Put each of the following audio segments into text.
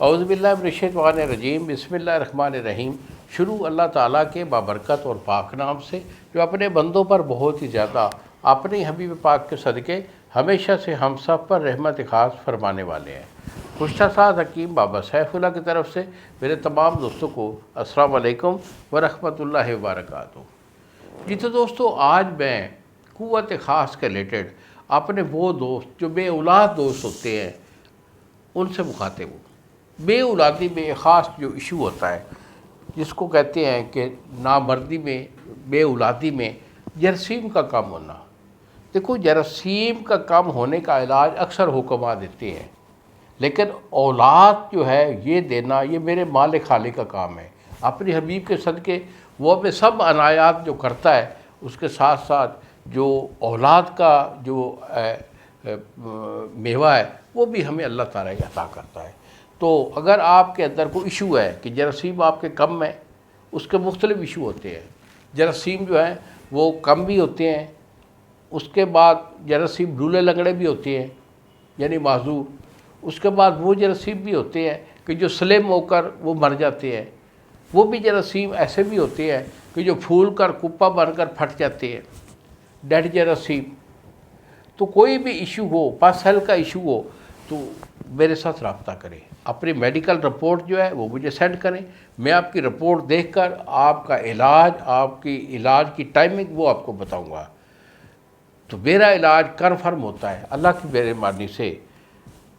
اعوذ باللہ من الشیطان الرجیم، بسم اللہ الرحمن الرحیم۔ شروع اللہ تعالیٰ کے بابرکت اور پاک نام سے جو اپنے بندوں پر بہت ہی زیادہ اپنے حبیب پاک کے صدقے ہمیشہ سے ہم سب پر رحمت خاص فرمانے والے ہیں۔ گزشتہ ساتھ حکیم بابا سیف اللہ کی طرف سے میرے تمام دوستوں کو السلام علیکم ورحمۃ اللہ وبرکاتہ۔ جی تو دوستو، آج میں قوت خاص کے ریلیٹڈ اپنے وہ دوست جو بے اولاد دوست ہوتے ہیں ان سے مخاطب ہوں۔ بے اولادی میں ایک خاص جو ایشو ہوتا ہے جس کو کہتے ہیں کہ نامردی میں، بے اولادی میں جراثیم کا کم ہونا۔ دیکھو، جراثیم کا کم ہونے کا علاج اکثر حکما دیتے ہیں، لیکن اولاد جو ہے یہ دینا، یہ میرے مالک خالق کا کام ہے۔ اپنے حبیب کے صدقے وہ اپنے سب عنایات جو کرتا ہے، اس کے ساتھ ساتھ جو اولاد کا جو میوہ ہے وہ بھی ہمیں اللہ تعالیٰ عطا کرتا ہے۔ تو اگر آپ کے اندر کوئی ایشو ہے کہ جراثیم آپ کے کم ہے، اس کے مختلف ایشو ہوتے ہیں۔ جراثیم جو ہیں وہ کم بھی ہوتے ہیں، اس کے بعد جراثیم لولے لنگڑے بھی ہوتے ہیں یعنی معذور، اس کے بعد وہ جراثیم بھی ہوتے ہیں کہ جو سلم ہو کر وہ مر جاتے ہیں، وہ بھی جراثیم ایسے بھی ہوتے ہیں کہ جو پھول کر کپا بن کر پھٹ جاتے ہیں، ڈیڈ جراثیم۔ تو کوئی بھی ایشو ہو، پس ہیل کا ایشو ہو تو میرے ساتھ رابطہ کریں، اپنی میڈیکل رپورٹ جو ہے وہ مجھے سینڈ کریں۔ میں آپ کی رپورٹ دیکھ کر آپ کا علاج، آپ کی علاج کی ٹائمنگ وہ آپ کو بتاؤں گا۔ تو میرا علاج کنفرم ہوتا ہے اللہ کی مہربانی سے۔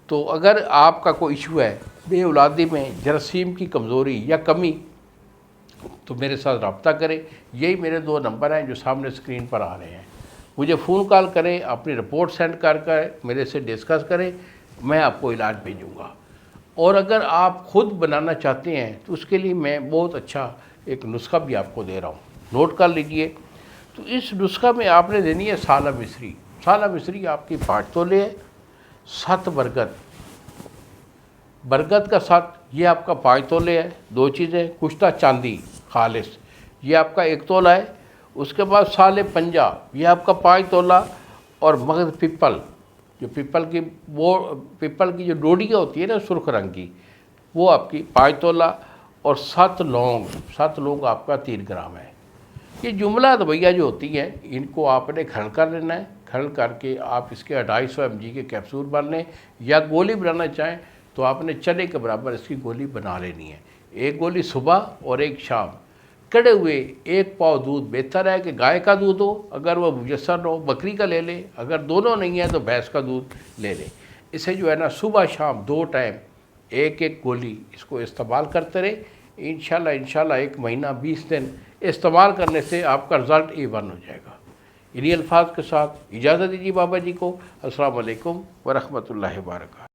تو اگر آپ کا کوئی ایشو ہے بے اولادی میں جراثیم کی کمزوری یا کمی، تو میرے ساتھ رابطہ کریں۔ یہی میرے 2 نمبر ہیں جو سامنے اسکرین پر آ رہے ہیں۔ مجھے فون کال کریں، اپنی رپورٹ سینڈ کر میرے سے ڈسکس کریں، میں آپ کو علاج بھیجوں گا۔ اور اگر آپ خود بنانا چاہتے ہیں تو اس کے لیے میں بہت اچھا ایک نسخہ بھی آپ کو دے رہا ہوں، نوٹ کر لیجئے۔ تو اس نسخہ میں آپ نے دینی ہے سالہ مصری۔ سالہ مصری آپ کی 5 تولے ہے، 7 برگد، برگد کا 7 یہ آپ کا 5 تولے ہے۔ 2 چیزیں، کشتہ چاندی خالص یہ آپ کا 1 تولہ ہے۔ اس کے بعد سال پنجاب یہ آپ کا 5 تولہ، اور مغز پیپل، جو پیپل کی جو ڈوڈیاں ہوتی ہے نا سرخ رنگ کی، وہ آپ کی 5 تولہ، اور 7 لونگ آپ کا 3 گرام ہے۔ یہ جملہ دویہ جو ہوتی ہیں ان کو آپ نے کھرل کر لینا ہے۔ کھرل کر کے آپ اس کے 250 mg کے کیپسول بن لیں، یا گولی بنانا چاہیں تو آپ نے چنے کے برابر اس کی گولی بنا لینی ہے۔ 1 گولی صبح اور 1 شام۔ کڑے ہوئے 1 پاؤ دودھ بہتر ہے کہ گائے کا دودھ ہو، اگر وہ میسر نہ ہو بکری کا لے لیں، اگر دونوں نہیں ہیں تو بھینس کا دودھ لے لیں۔ اسے جو ہے نا صبح شام 2 ٹائم 1 گولی اس کو استعمال کرتے رہیں۔ انشاءاللہ 1 مہینہ 20 دن استعمال کرنے سے آپ کا رزلٹ A1 ہو جائے گا۔ انہی الفاظ کے ساتھ اجازت دیجیے بابا جی کو۔ السلام علیکم ورحمۃ اللہ وبرکاتہ۔